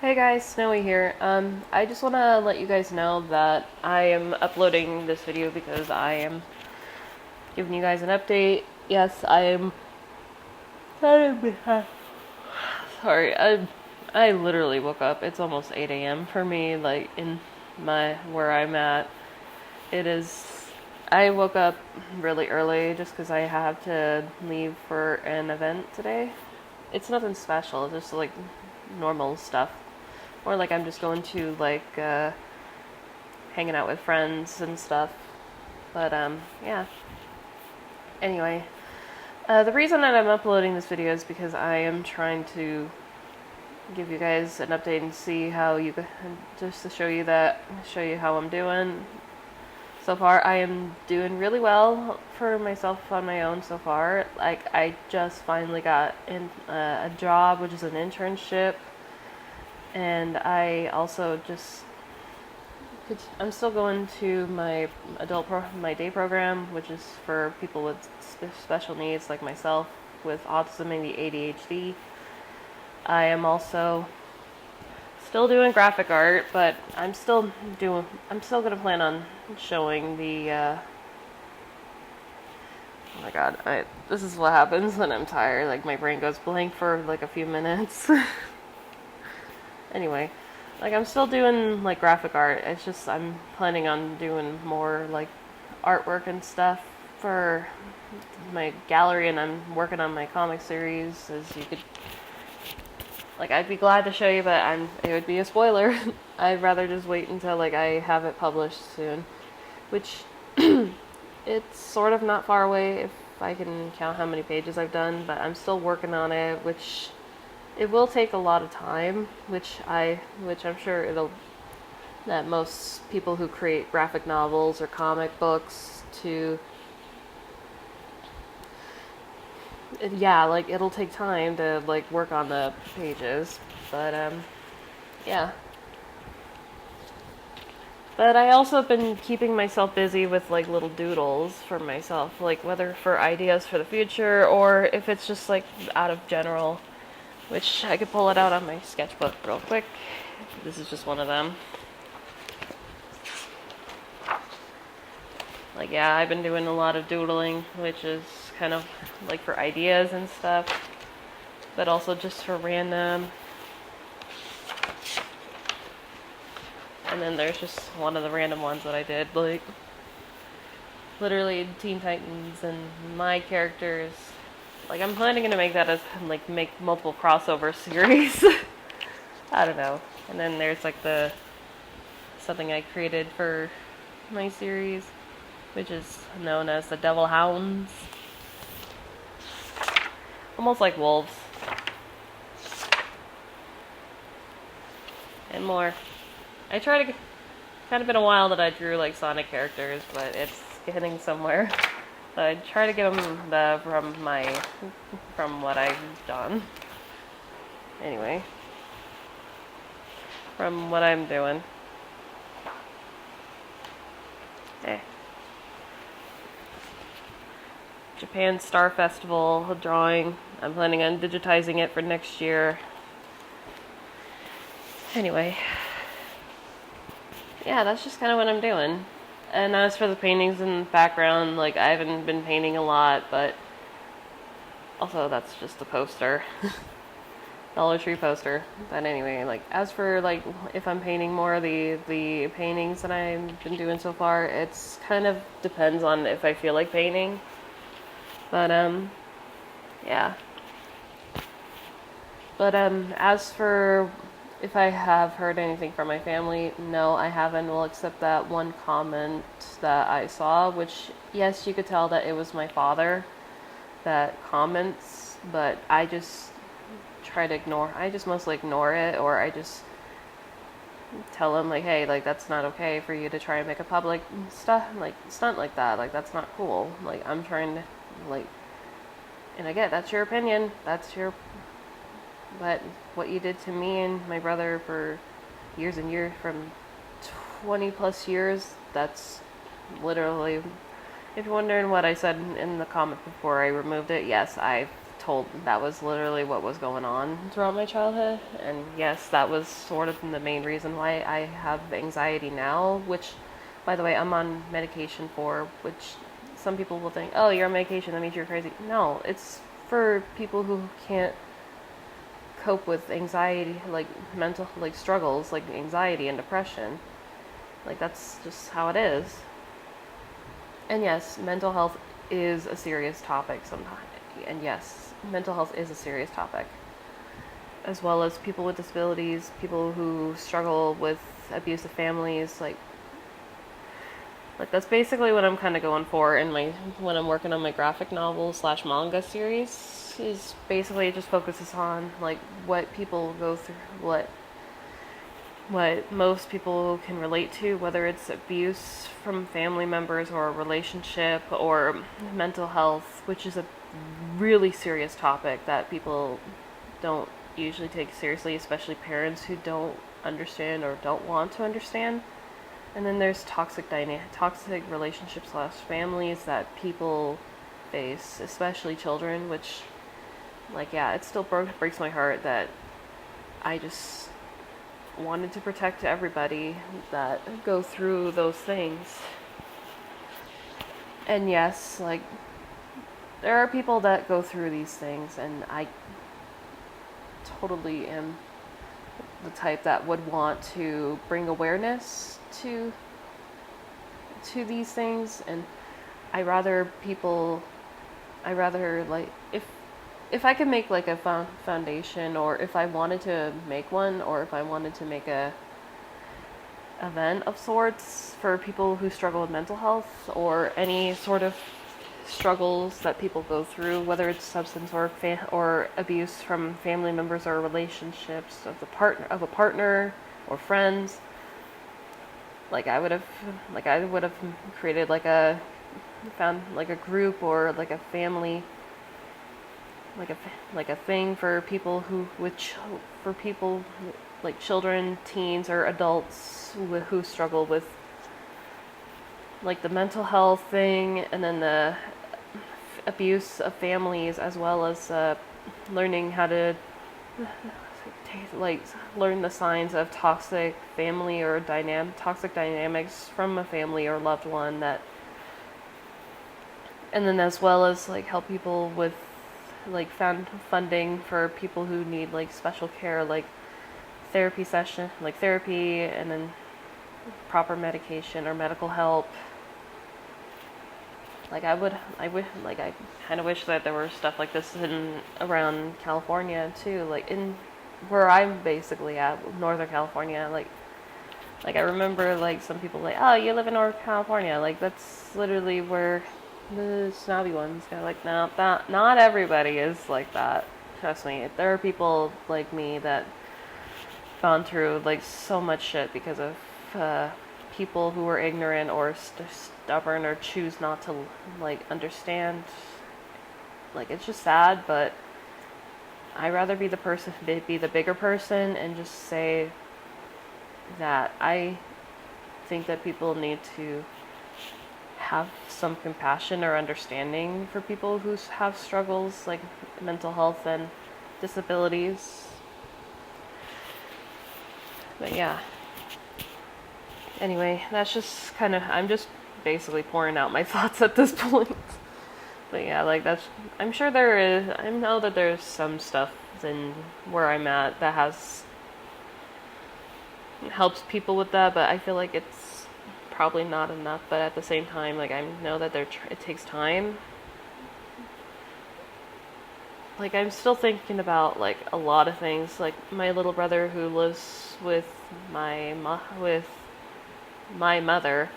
Hey guys, Snowy here. I just want to let you guys know that I am uploading this video because I am giving you guys an update. Yes, I am kind of behind. Sorry, I literally woke up. It's almost 8 a.m. for me, like in where I'm at. It is. I woke up really early just because I have to leave for an event today. It's nothing special, just like normal stuff. Or like I'm just going to hanging out with friends and stuff. But yeah. Anyway, the reason that I'm uploading this video is because I am trying to give you guys an update and see how just to show you how I'm doing. So far, I am doing really well for myself on my own so far. Like, I just finally got a job, which is an internship. And I also I'm still going to my my day program, which is for people with special needs like myself with autism and the ADHD. I am also still doing graphic art, but I'm still going to plan on showing the oh my god, this is what happens when I'm tired. Like, my brain goes blank for like a few minutes. Anyway, like, I'm still doing like graphic art. It's just I'm planning on doing more like artwork and stuff for my gallery, and I'm working on my comic series. As you could, like, I'd be glad to show you, but it would be a spoiler. I'd rather just wait until like I have it published soon, which it's sort of not far away if I can count how many pages I've done, but I'm still working on it, which it will take a lot of time, which I'm sure that most people who create graphic novels or comic books like, it'll take time to like work on the pages, but yeah. But I also have been keeping myself busy with like little doodles for myself, like whether for ideas for the future or if it's just like out of general, which I could pull it out on my sketchbook real quick. This is just one of them. Like, yeah, I've been doing a lot of doodling, which is kind of like for ideas and stuff, but also just for random. And then there's just one of the random ones that I did, like literally Teen Titans and my characters. Like, I'm planning to make that as like make multiple crossover series. I don't know. And then there's like something I created for my series, which is known as the Devil Hounds. Almost like wolves. And more. Kind of been a while that I drew like Sonic characters, but it's getting somewhere. So I try to get them from what I've done. Anyway. From what I'm doing. Japan Star Festival drawing. I'm planning on digitizing it for next year. Anyway. Yeah, that's just kind of what I'm doing. And as for the paintings in the background, like, I haven't been painting a lot, but also that's just a poster. Dollar Tree poster. But anyway, like, as for like if I'm painting more of the paintings that I've been doing so far, it's kind of depends on if I feel like painting. But yeah. But as for if I have heard anything from my family, no, I haven't. Well, except that one comment that I saw, which, yes, you could tell that it was my father that comments, but I just mostly ignore it, or I just tell him, like, hey, like, that's not okay for you to try and make a public stunt like that. Like, that's not cool. Like, I'm trying to, like, and I get, that's your opinion. But what you did to me and my brother for years and years, from 20 plus years, that's literally, if you're wondering what I said in the comment before I removed it, yes, I've told that was literally what was going on throughout my childhood. And yes, that was sort of the main reason why I have anxiety now, which, by the way, I'm on medication for, which some people will think, oh, you're on medication, that means you're crazy. No, it's for people who can't cope with anxiety, like mental, like struggles, like anxiety and depression. Like, that's just how it is. And yes, mental health is a serious topic sometimes. And yes, mental health is a serious topic. As well as people with disabilities, people who struggle with abusive families, like that's basically what I'm kind of going for in my when I'm working on my graphic novel / manga series. Is basically it just focuses on like what people go through, what most people can relate to, whether it's abuse from family members or a relationship or mental health, which is a really serious topic that people don't usually take seriously, especially parents who don't understand or don't want to understand. And then there's toxic relationships / families that people face, especially children, which, like, yeah, it still breaks my heart that I just wanted to protect everybody that go through those things. And yes, like, there are people that go through these things, and I totally am the type that would want to bring awareness to these things. And I rather like, if I could make like a foundation, or if I wanted to make one, or if I wanted to make a event of sorts for people who struggle with mental health or any sort of struggles that people go through, whether it's substance or abuse from family members or relationships of a partner or friends, like I would have created like a group or like a family, like a thing for people for people like children, teens, or adults who struggle with like the mental health thing, and then the abuse of families, as well as learning how to learn the signs of toxic family or toxic dynamics from a family or loved one, that, and then as well as like help people with like funding for people who need like special care, like therapy, and then proper medication or medical help. Like I kind of wish that there were stuff like this around California too, like in where I'm basically at, Northern California. Like I remember like some people like, oh, you live in Northern California, like that's literally where the snobby ones go. Like, no, not everybody is like that. Trust me, there are people like me that gone through like so much shit because of people who are ignorant or stubborn or choose not to like understand. Like, it's just sad, but I'd rather be the bigger person and just say that I think that people need to have some compassion or understanding for people who have struggles like mental health and disabilities. But yeah. Anyway, that's just I'm just basically pouring out my thoughts at this point. But yeah, like I know that there's some stuff in where I'm at that helps people with that, but I feel like it's probably not enough. But at the same time, like, I know that it takes time. Like, I'm still thinking about like a lot of things, like my little brother who lives with my mother,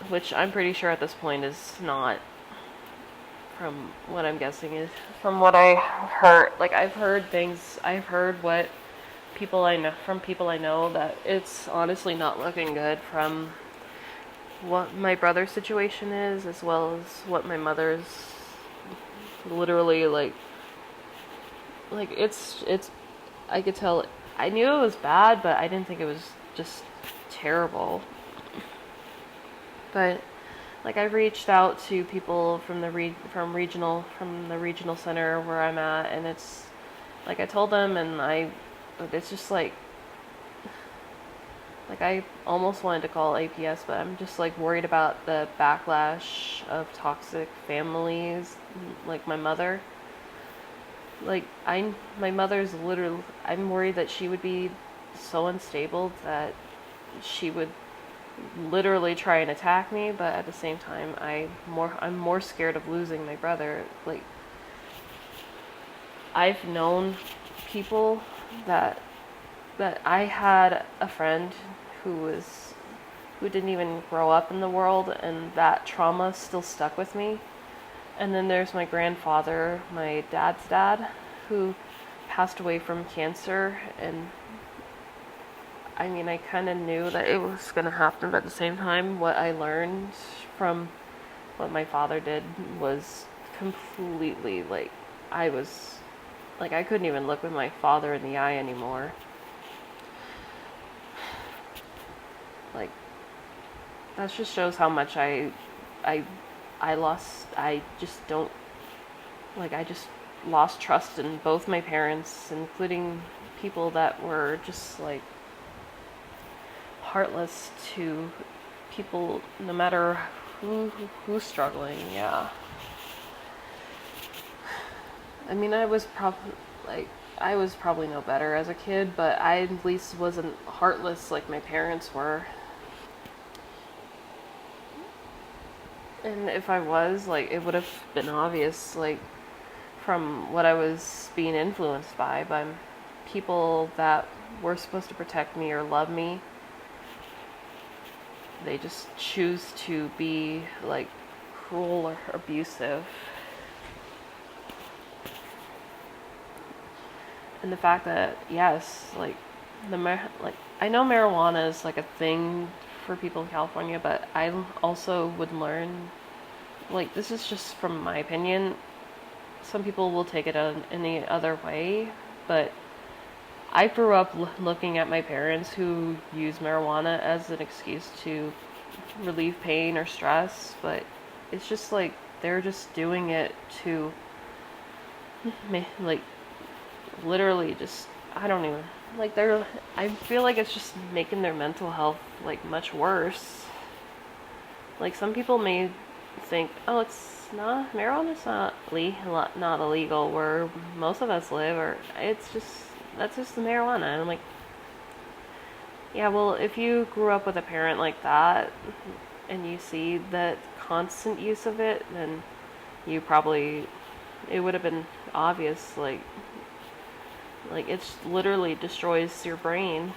which I'm pretty sure at this point is not, from what I'm guessing, is from what I heard. Like, I've heard what people I know that it's honestly not looking good from what my brother's situation is, as well as what my mother's literally like it's I could tell. I knew it was bad, but I didn't think it was just terrible. But like I reached out to people from the regional center where I'm at, and it's like I told them, and it's just like I almost wanted to call APS, but I'm just like worried about the backlash of toxic families, like my mother. Like my mother's literally, I'm worried that she would be so unstable that she would literally try and attack me, but at the same time I'm more scared of losing my brother. Like I've known people that I had a friend who didn't even grow up in the world, and that trauma still stuck with me. And then there's my grandfather, my dad's dad, who passed away from cancer, and I mean, I kind of knew that it was going to happen, but at the same time, what I learned from what my father did was completely, like, I couldn't even look with my father in the eye anymore. Like, that just shows how much I lost, I just don't, like, I just lost trust in both my parents, including people that were just, like, heartless to people, no matter who's struggling. Yeah. I mean, I was probably no better as a kid, but I at least wasn't heartless like my parents were. And if I was, like, it would have been obvious, like, from what I was being influenced by people that were supposed to protect me or love me. They just choose to be, like, cruel or abusive. And the fact that, yes, like, I know marijuana is, like, a thing for people in California, but I also would learn, like, this is just from my opinion. Some people will take it in any other way, but I grew up looking at my parents who use marijuana as an excuse to relieve pain or stress, but it's just like they're just doing it to, like, literally just, I don't even, like, I feel like it's just making their mental health, like, much worse. Like, some people may think, oh, marijuana's not illegal where most of us live, or that's just the marijuana. And I'm like, yeah, well, if you grew up with a parent like that and you see that constant use of it, then it would have been obvious, like it's literally destroys your brain.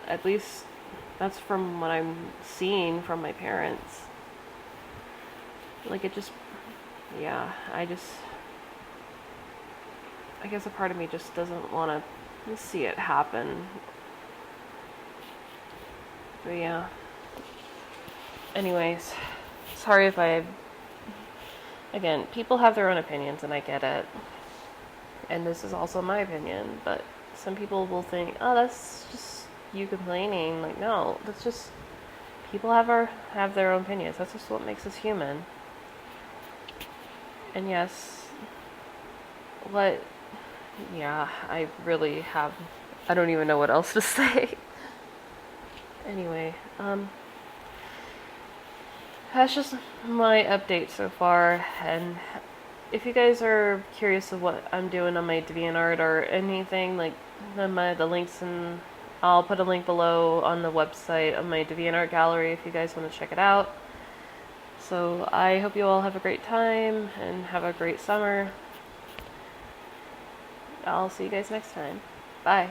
At least that's from what I'm seeing from my parents. Like, it just, yeah, I guess a part of me just doesn't want to see it happen. But yeah. Anyways, sorry if again, people have their own opinions and I get it. And this is also my opinion, but some people will think, oh, that's just you complaining. Like, no, that's just, people have their own opinions. That's just what makes us human. And yes, yeah, I don't even know what else to say. Anyway, that's just my update so far, and if you guys are curious of what I'm doing on my DeviantArt or anything, like, the links, and I'll put a link below on the website of my DeviantArt gallery if you guys want to check it out. So I hope you all have a great time and have a great summer. I'll see you guys next time. Bye.